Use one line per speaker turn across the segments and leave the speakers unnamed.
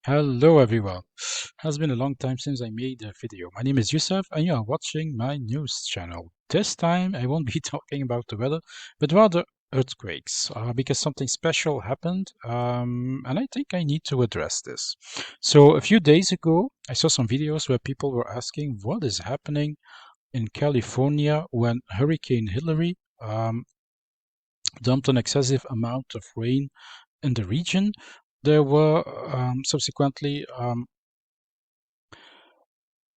Hello everyone. Has been a long time since I made a video. My name is Yusuf and you are watching my news channel. This time I won't be talking about the weather, but rather earthquakes, because something special happened, and I think I need to address this. So a few days ago, I saw some videos where people were asking what is happening in California when Hurricane Hilary dumped an excessive amount of rain in the region. There were subsequently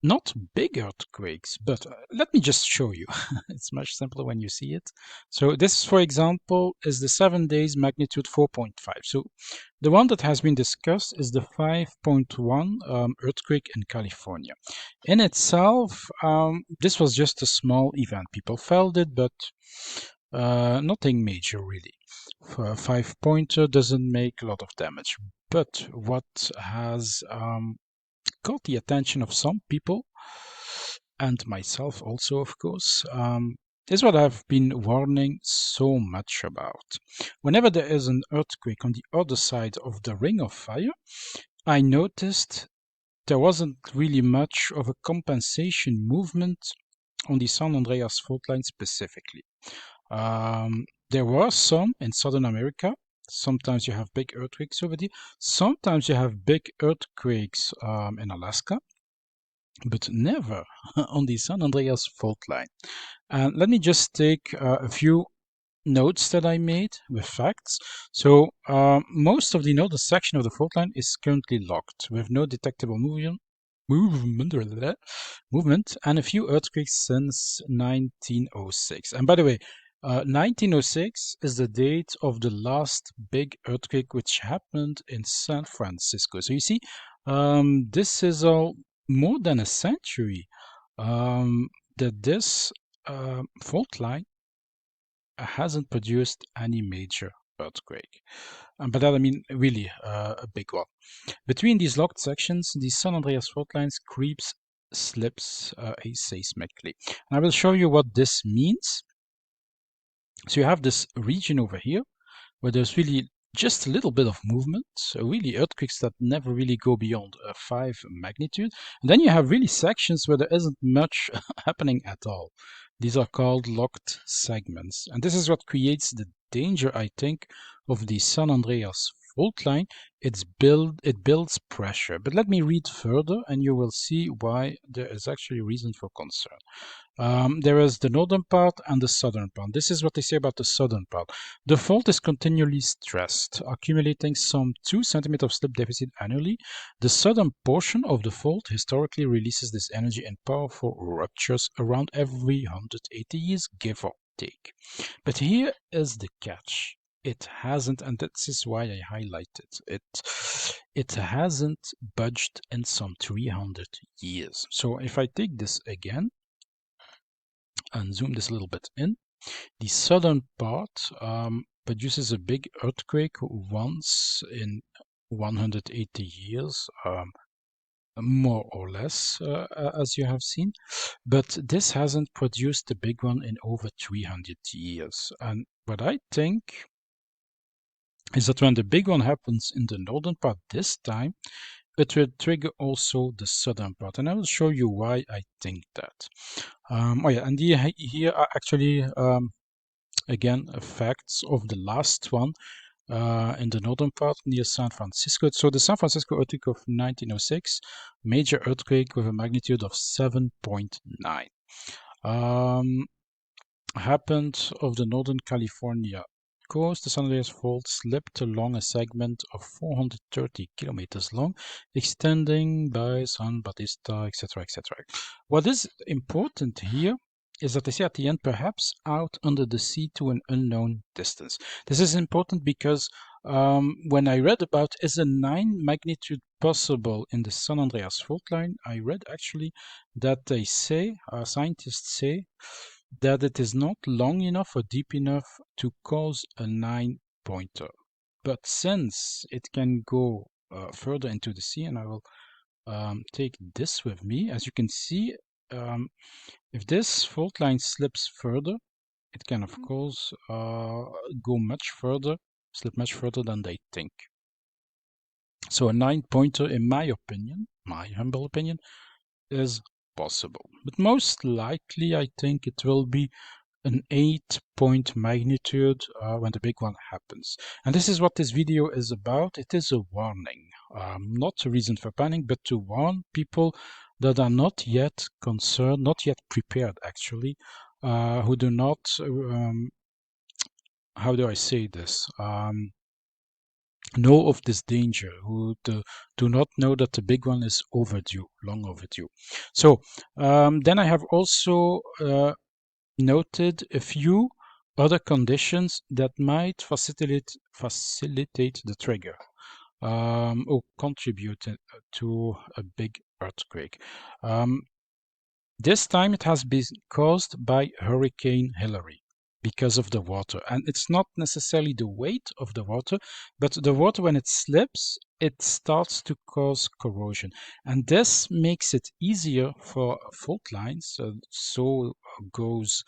not big earthquakes, but let me just show you. It's much simpler when you see it. So this, for example, is the 7 days magnitude 4.5. So the one that has been discussed is the 5.1 earthquake in California. In itself, this was just a small event. People felt it, but nothing major really. For a 5-pointer doesn't make a lot of damage. But what has caught the attention of some people, and myself also, of course, is what I've been warning so much about. Whenever there is an earthquake on the other side of the ring of fire, I noticed there wasn't really much of a compensation movement on the San Andreas Fault line specifically. There were some in Southern America. Sometimes you have big earthquakes over there. Sometimes you have big earthquakes in Alaska, but never on the San Andreas Fault line. And let me just take a few notes that I made with facts. So most of the northern section of the fault line is currently locked with no detectable movement and a few earthquakes since 1906. And by the way, 1906 is the date of the last big earthquake which happened in San Francisco. So you see, this is all more than a century that this fault line hasn't produced any major earthquake. And by that I mean really a big one. Between these locked sections, the San Andreas fault lines creeps slips aseismically. And I will show you what this means. So you have this region over here where there's really just a little bit of movement, so really earthquakes that never really go beyond a 5 magnitude. And then you have really sections where there isn't much happening at all. These are called locked segments. And this is what creates the danger, I think, of the San Andreas fault line. It builds pressure. But let me read further and you will see why there is actually reason for concern. There is the northern part and the southern part. This is what they say about the southern part. The fault is continually stressed, accumulating some 2 centimeters of slip deficit annually. The southern portion of the fault historically releases this energy in powerful ruptures around every 180 years, give or take. But here is the catch. It hasn't, and this is why I highlighted it. It hasn't budged in some 300 years. So if I take this again, and zoom this a little bit in, the southern part produces a big earthquake once in 180 years, more or less, as you have seen. But this hasn't produced a big one in over 300 years. And what I think is that when the big one happens in the northern part this time, it will trigger also the southern part, and I will show you why I think that. Oh yeah, and here are actually again effects of the last one in the northern part near San Francisco. So the San Francisco earthquake of 1906, major earthquake with a magnitude of 7.9, happened of the northern California coast. The San Andreas Fault slipped along a segment of 430 kilometers long, extending by San Bautista, etc., etc. What is important here is that they say at the end, perhaps out under the sea to an unknown distance. This is important because when I read about is a 9 magnitude possible in the San Andreas fault line, I read actually that they say, scientists say, that it is not long enough or deep enough to cause a 9-pointer. But since it can go further into the sea, and I will take this with me, as you can see, if this fault line slips further, it can of course go much further, slip much further than they think. So a 9-pointer, in my opinion, my humble opinion, is possible. But most likely, I think it will be an 8-point magnitude when the big one happens. And this is what this video is about. It is a warning, not a reason for panic, but to warn people that are not yet concerned, not yet prepared actually, who do not, how do I say this, know of this danger, who do not know that the big one is overdue, long overdue. So then I have also noted a few other conditions that might facilitate the trigger or contribute to a big earthquake. This time it has been caused by Hurricane Hilary because of the water. And it's not necessarily the weight of the water, but the water, when it slips, it starts to cause corrosion. And this makes it easier for fault lines, so goes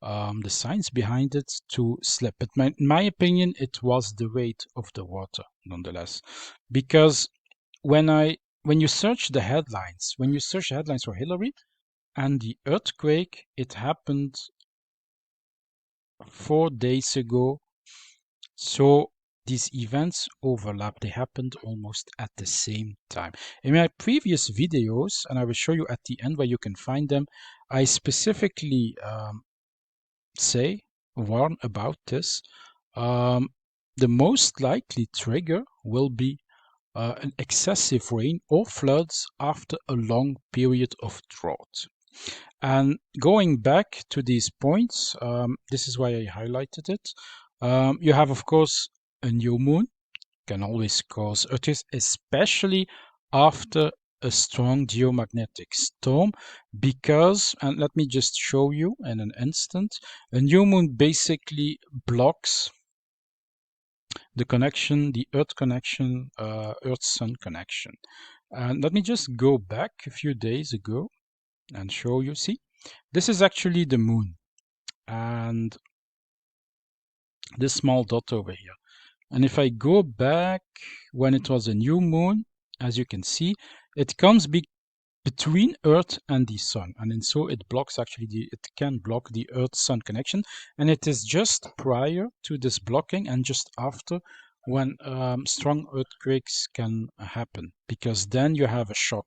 the science behind it, to slip. But in my opinion, it was the weight of the water, nonetheless. Because when you search the headlines, for Hilary, and the earthquake, it happened 4 days ago. So these events overlap. They happened almost at the same time. In my previous videos, and I will show you at the end where you can find them, I specifically warn about this. The most likely trigger will be an excessive rain or floods after a long period of drought. And going back to these points, this is why I highlighted it. You have, of course, a new moon can always cause earthquakes, especially after a strong geomagnetic storm, because, and let me just show you in an instant, a new moon basically blocks the connection, the Earth connection, Earth-Sun connection. And let me just go back a few days ago and show you. See, this is actually the moon, and this small dot over here. And if I go back when it was a new moon, as you can see, it comes between Earth and the Sun, and so it blocks it can block the Earth-Sun connection, and it is just prior to this blocking and just after when strong earthquakes can happen, because then you have a shock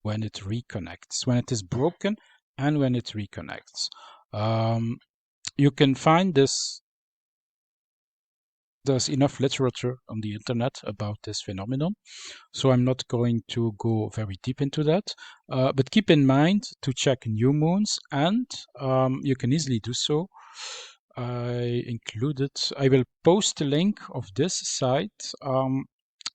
when it reconnects, when it is broken and when it reconnects. You can find this. There's enough literature on the internet about this phenomenon, so I'm not going to go very deep into that. But keep in mind to check new moons, and you can easily do so. I will post a link of this site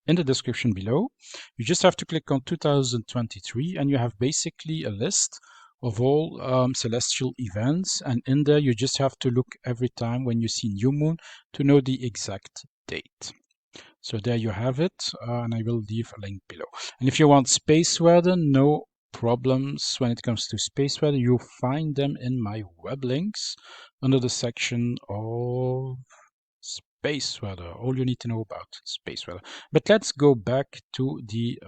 in the description below. You just have to click on 2023, and you have basically a list of all celestial events, and in there you just have to look every time when you see new moon to know the exact date. So there you have it, and I will leave a link below. And if you want space weather, no problems when it comes to space weather. You'll find them in my web links under the section of space weather. All you need to know about space weather. But let's go back to the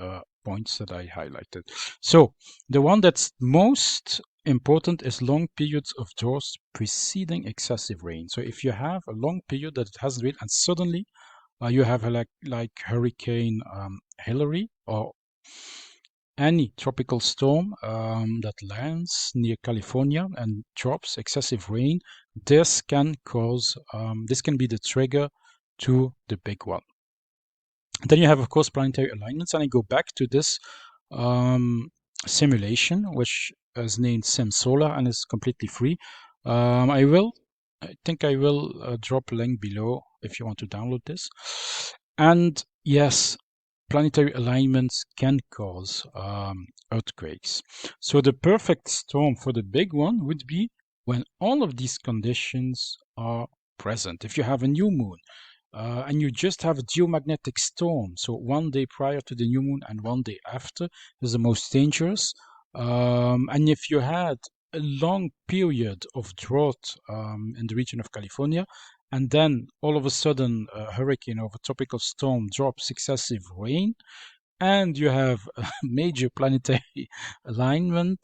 points that I highlighted. So the one that's most important is long periods of droughts preceding excessive rain. So if you have a long period that it hasn't rained and suddenly you have like Hurricane Hilary or any tropical storm that lands near California and drops excessive rain, this can be the trigger to the big one. Then you have, of course, planetary alignments, and I go back to this simulation, which is named SimSolar and is completely free. I think I will drop a link below if you want to download this. And yes, planetary alignments can cause earthquakes. So the perfect storm for the big one would be when all of these conditions are present. If you have a new moon and you just have a geomagnetic storm, so one day prior to the new moon and one day after is the most dangerous. And if you had a long period of drought in the region of California, and then all of a sudden a hurricane or a tropical storm drops excessive rain, and you have a major planetary alignment,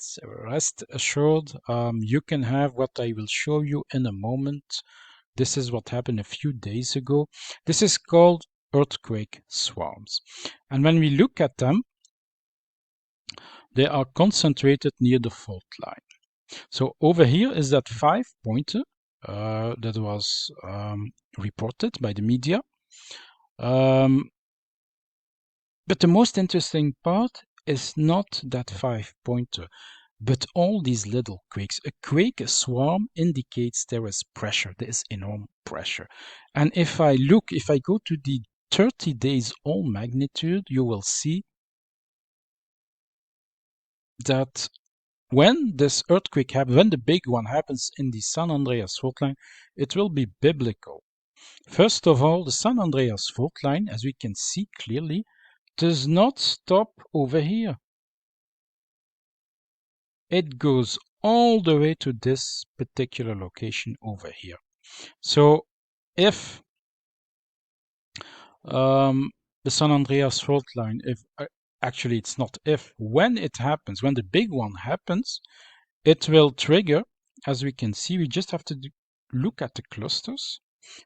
rest assured, you can have what I will show you in a moment. This is what happened a few days ago. This is called earthquake swarms. And when we look at them, they are concentrated near the fault line. So over here is that 5-pointer that was reported by the media. But the most interesting part is not that 5-pointer, but all these little quakes. A quake, a swarm, indicates there is pressure, there is enormous pressure. And if I go to the 30 days all magnitude, you will see that when this earthquake happens, when the big one happens in the San Andreas Fault line, it will be biblical. First of all, the San Andreas Fault line, as we can see clearly, does not stop over here. It goes all the way to this particular location over here. So if the San Andreas Fault line, actually it's not if, when it happens, when the big one happens, it will trigger, as we can see. We just have to look at the clusters.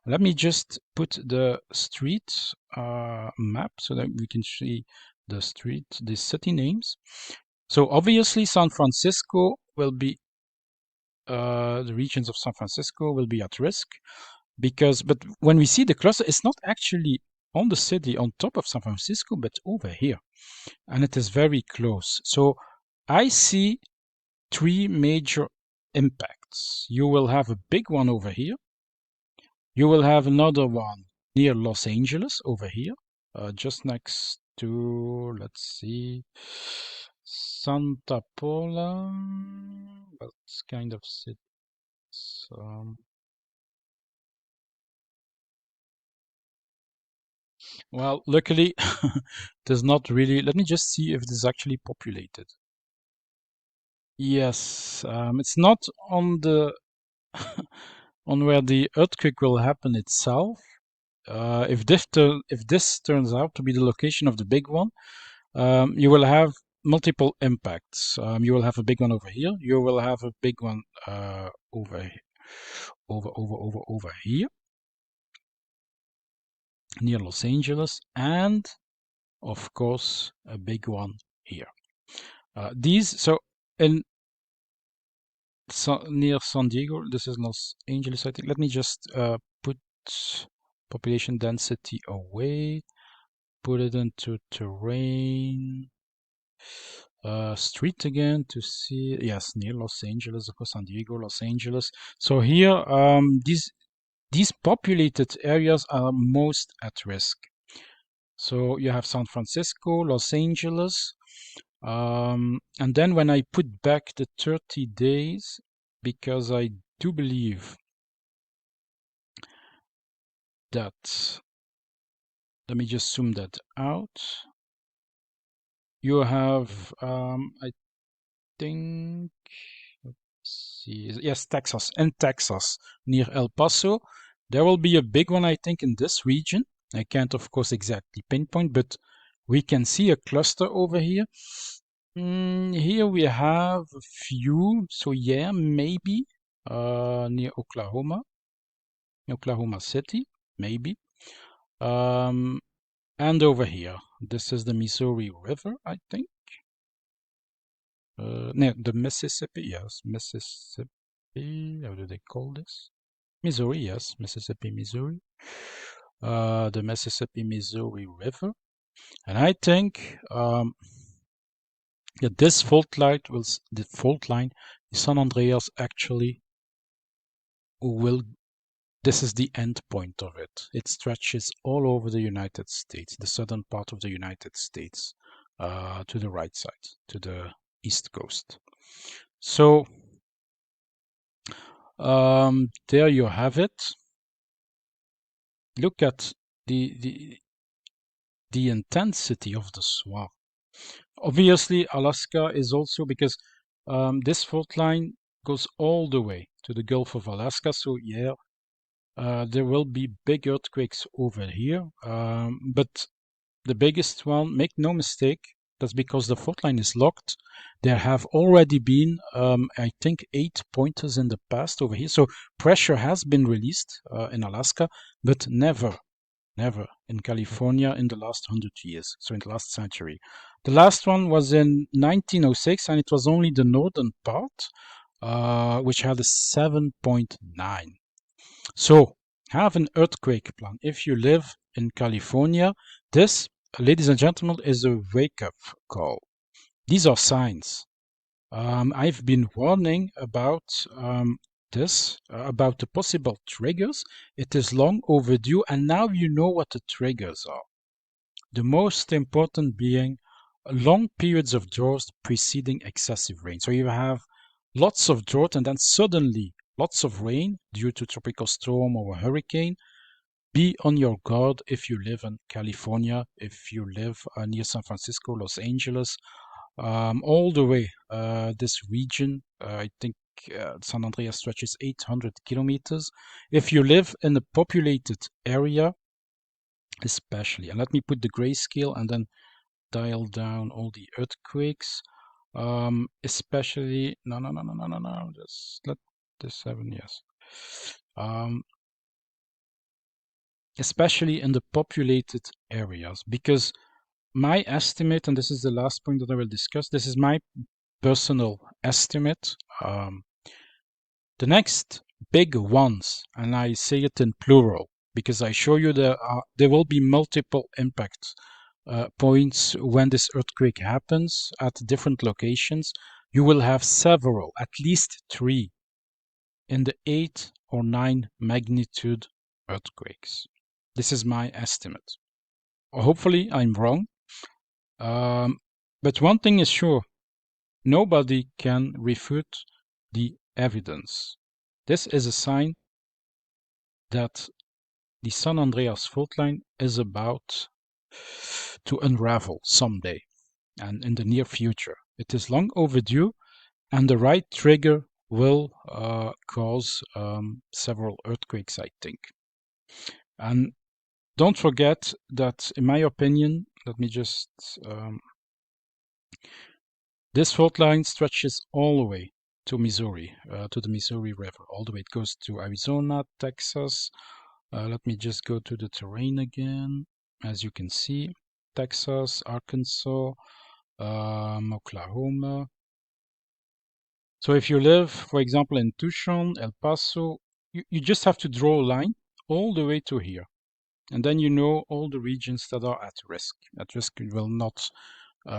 Let me just put the street map so that we can see the city names. So obviously San Francisco will be, the regions of San Francisco will be at risk, but when we see the cluster, it's not actually on the city on top of San Francisco, but over here, and it is very close. So I see 3 major impacts. You will have a big one over here. You will have another one near Los Angeles over here, just next to, let's see, Santa Paula. What kind of city? Well, luckily, there's not really. Let me just see if it is actually populated. Yes, it's not on the on where the earthquake will happen itself. If this turns out to be the location of the big one, you will have multiple impacts. You will have a big one over here. You will have a big one over here near Los Angeles, and of course a big one here. Near San Diego, this is Los Angeles, I think. Let me just put population density away, put it into terrain, street again to see. Yes, near Los Angeles, of course, San Diego, Los Angeles. So here, these populated areas are most at risk. So you have San Francisco, Los Angeles, and then when I put back the 30 days, because I do believe that, let me just zoom that out. You have, I think, let's see, yes, Texas, near El Paso. There will be a big one, I think, in this region. I can't, of course, exactly pinpoint, but we can see a cluster over here. Here we have a few, so yeah, maybe near Oklahoma City, maybe. And over here, this is the Missouri River, I think. No, the Mississippi, yes, Mississippi, how do they call this? Missouri, yes, Mississippi, Missouri. The Mississippi-Missouri River. And I think that this fault line, the San Andreas actually this is the end point of it. It stretches all over the United States, the southern part of the United States, to the right side, to the East Coast. So there you have it. Look at the intensity of the swarm. Obviously, Alaska is also, because this fault line goes all the way to the Gulf of Alaska. So yeah, there will be big earthquakes over here, but the biggest one, make no mistake, that's because the fault line is locked. There have already been, I think, 8 pointers in the past over here. So pressure has been released in Alaska, but never in California in the last 100 years, so in the last century. The last one was in 1906, and it was only the northern part, which had a 7.9. So have an earthquake plan. If you live in California, this, ladies and gentlemen, is a wake-up call. These are signs. I've been warning about this, about the possible triggers. It is long overdue, and now you know what the triggers are. The most important being long periods of drought preceding excessive rain. So you have lots of drought and then suddenly lots of rain due to tropical storm or a hurricane. Be on your guard if you live in California, if you live near San Francisco, Los Angeles, all the way this region. I think San Andreas stretches 800 kilometers. If you live in a populated area, especially, and let me put the grayscale and then dial down all the earthquakes. Especially, no, just let this 7, yes. Especially in the populated areas, because my estimate, and this is the last point that I will discuss, this is my personal estimate. The next big ones, and I say it in plural, because I show you there will be multiple impact points when this earthquake happens at different locations. You will have several, at least 3, in the 8 or 9 magnitude earthquakes. This is my estimate. Hopefully I'm wrong. But one thing is sure, nobody can refute the evidence. This is a sign that the San Andreas Fault line is about to unravel someday and in the near future. It is long overdue, and the right trigger will cause several earthquakes, I think. And don't forget that, in my opinion, let me just this fault line stretches all the way to Missouri, to the Missouri River, all the way. It goes to Arizona, Texas. Let me just go to the terrain again. As you can see, Texas, Arkansas, Oklahoma. So if you live, for example, in Tucson, El Paso, you just have to draw a line all the way to here. And then you know all the regions that are at risk. At risk will not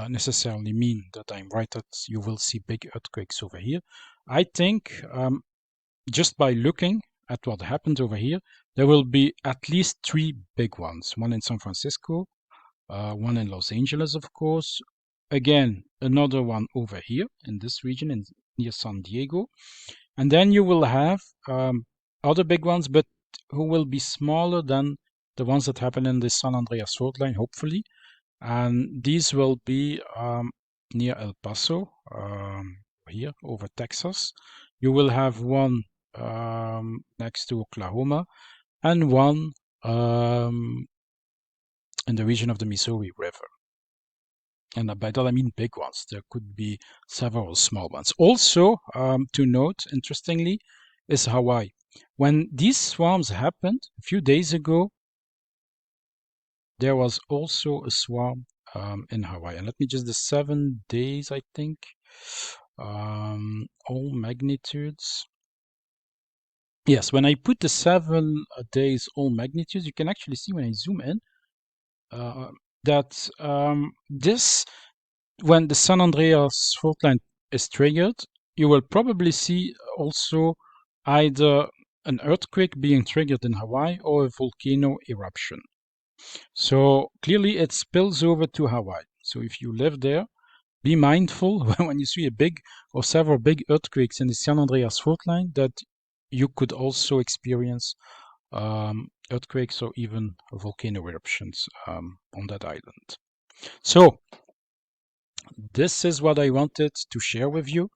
necessarily mean that I'm right that you will see big earthquakes over here. I think just by looking at what happened over here, there will be at least 3 big ones. One in San Francisco, one in Los Angeles, of course. Again, another one over here in this region near San Diego. And then you will have other big ones, but who will be smaller than the ones that happen in the San Andreas Fault line, hopefully. And these will be near El Paso, here over Texas. You will have one next to Oklahoma, and one in the region of the Missouri River. And by that I mean big ones. There could be several small ones. Also, to note, interestingly, is Hawaii. When these swarms happened a few days ago, there was also a swarm in Hawaii. And let me just, the 7 days, I think, all magnitudes. Yes, when I put the 7 days all magnitudes, you can actually see when I zoom in that this, when the San Andreas fault line is triggered, you will probably see also either an earthquake being triggered in Hawaii or a volcano eruption. So clearly it spills over to Hawaii. So if you live there, be mindful when you see a big or several big earthquakes in the San Andreas fault line that you could also experience earthquakes or even volcano eruptions on that island. So this is what I wanted to share with you.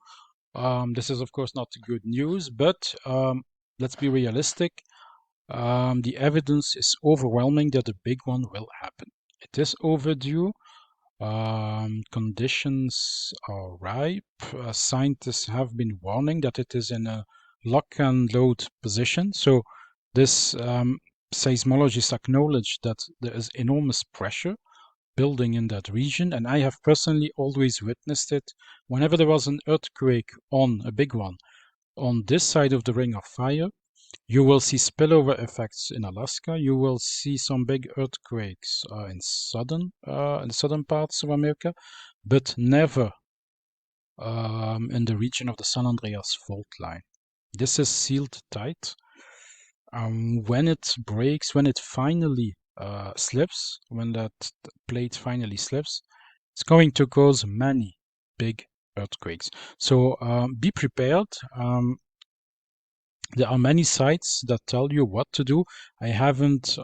This is of course not good news, but let's be realistic. The evidence is overwhelming that a big one will happen. It is overdue. Conditions are ripe. Scientists have been warning that it is in a lock and load position. So this seismologists acknowledge that there is enormous pressure building in that region, and I have personally always witnessed it. Whenever there was an earthquake on a big one on this side of the Ring of Fire, you will see spillover effects in Alaska. You will see some big earthquakes in the southern parts of America, but never in the region of the San Andreas Fault line. This is sealed tight. When it breaks, when it finally slips, when that plate finally slips, it's going to cause many big earthquakes. So be prepared. There are many sites that tell you what to do. I haven't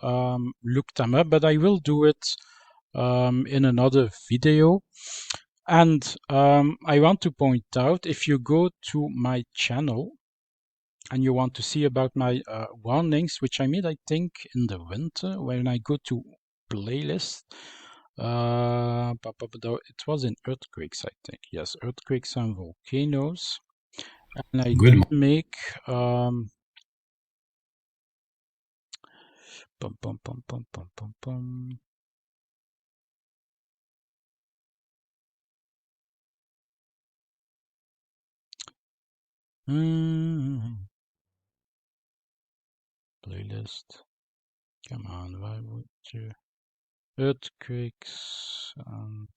looked them up, but I will do it in another video. And I want to point out, if you go to my channel and you want to see about my warnings, which I made, I think, in the winter, when I go to playlist, it was in earthquakes, I think. Yes, earthquakes and volcanoes. And I
Good.
did make Pum, pum, pum, pum, pum, pum, pum. Mm, playlist. Come on, why would you? Earthquakes and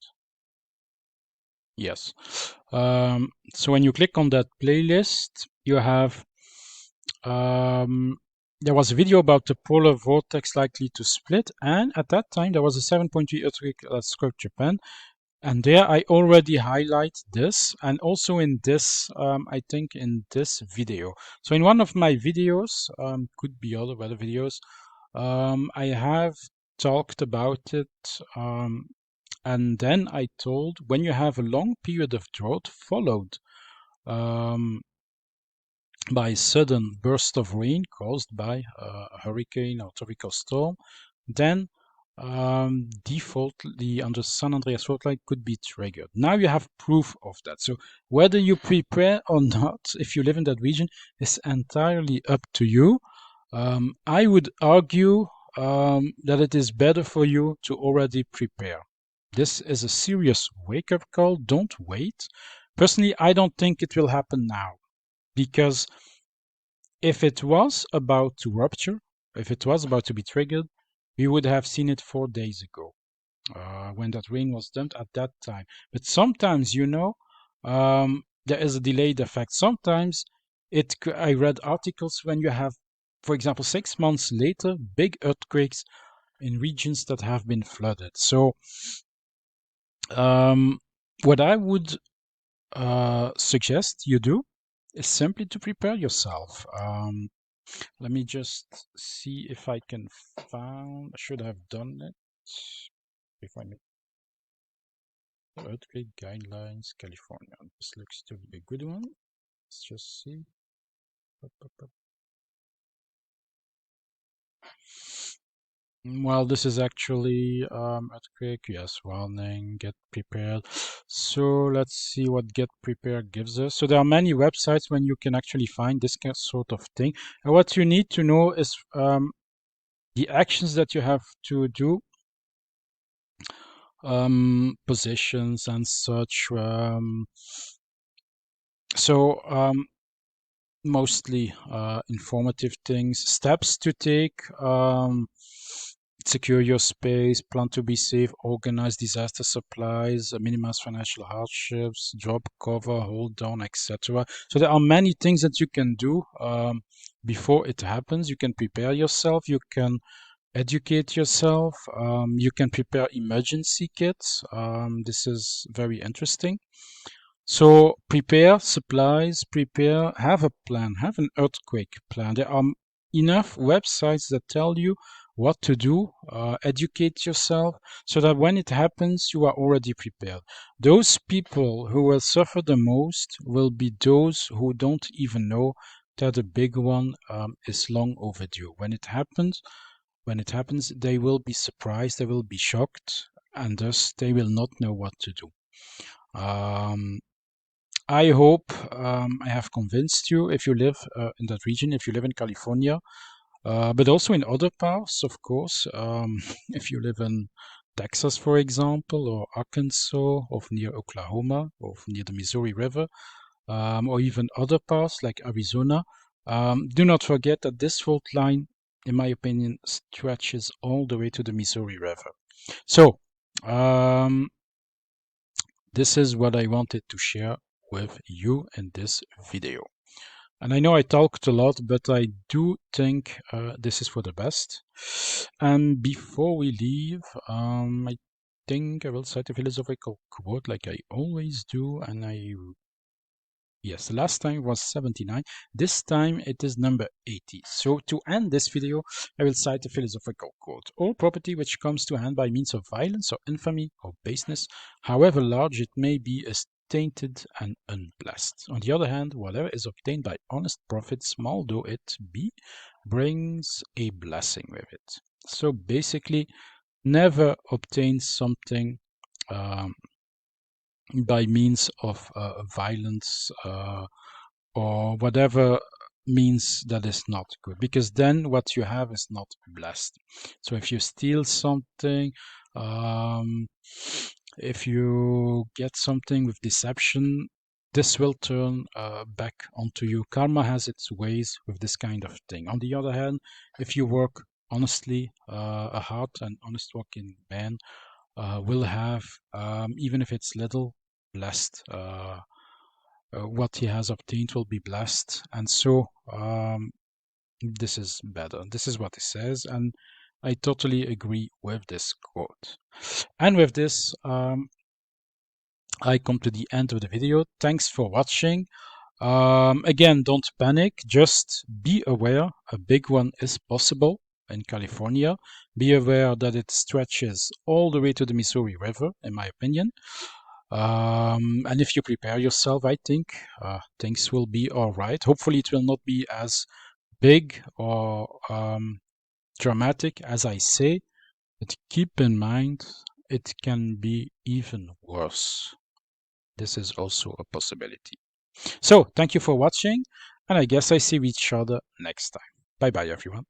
yes. So when you click on that playlist, you have there was a video about the polar vortex likely to split, and at that time there was a 7.3 earthquake that struck Japan. And there I already highlight this, and also in this, I think in this video. So in one of my videos, could be other weather videos, I have talked about it, and then I told when you have a long period of drought followed um, by sudden burst of rain caused by a hurricane or tropical storm, then defaultly under San Andreas Fault line could be triggered. Now you have proof of that. So whether you prepare or not, if you live in that region, is entirely up to you. I would argue that it is better for you to already prepare. This is a serious wake-up call. Don't wait. Personally, I don't think it will happen now because if it was about to rupture, if it was about to be triggered, we would have seen it 4 days ago when that rain was dumped at that time. But sometimes, there is a delayed effect. Sometimes I read articles when you have, for example, 6 months later, big earthquakes in regions that have been flooded. So, what I would suggest you do is simply to prepare yourself. Let me just see if I can find. I should have done it. If I make earthquake guidelines, California. This looks to be a good one. Let's just see. Up, up, up. Well, this is actually earthquake. Yes, warning. Get prepared. So let's see what get prepared gives us. So there are many websites when you can actually find this sort of thing. And what you need to know is the actions that you have to do, positions and such. So mostly informative things, steps to take, secure your space, plan to be safe, organize disaster supplies, minimize financial hardships, drop cover, hold down, etc. So there are many things that you can do before it happens. You can prepare yourself, you can educate yourself, you can prepare emergency kits. This is very interesting. So prepare supplies, have a plan, have an earthquake plan. There are enough websites that tell you what to do, educate yourself so that when it happens, you are already prepared. Those people who will suffer the most will be those who don't even know that a big one is long overdue. When it happens, when it happens, they will be surprised, they will be shocked, and thus they will not know what to do. I hope I have convinced you if you live in that region, if you live in California, but also in other parts, of course. If you live in Texas, for example, or Arkansas, or near Oklahoma, or near the Missouri River, or even other parts like Arizona, do not forget that this fault line, in my opinion, stretches all the way to the Missouri River. So, this is what I wanted to share with you in this video. And I know I talked a lot, but I do think this is for the best. And before we leave, I think I will cite a philosophical quote like I always do. And yes, the last time was 79. This time it is number 80. So to end this video, I will cite a philosophical quote. All property which comes to hand by means of violence or infamy or baseness, however large it may be, is tainted and unblessed. On the other hand, whatever is obtained by honest profit, small though it be, brings a blessing with it. So basically, never obtain something by means of violence or whatever means that is not good, because then what you have is not blessed. So if you steal something, if you get something with deception, this will turn back onto you. Karma has its ways with this kind of thing. On the other hand, if you work honestly, a hard and honest working man will have, even if it's little, blessed. What he has obtained will be blessed. And so this is better. This is what it says. And I totally agree with this quote. And with this, I come to the end of the video. Thanks for watching. Again, don't panic. Just be aware. A big one is possible in California. Be aware that it stretches all the way to the Missouri River, in my opinion. And if you prepare yourself, I think things will be all right. Hopefully, it will not be as big or dramatic as I say, but keep in mind it can be even worse. This is also a possibility. So, thank you for watching, and I guess I see each other next time. Bye bye, everyone.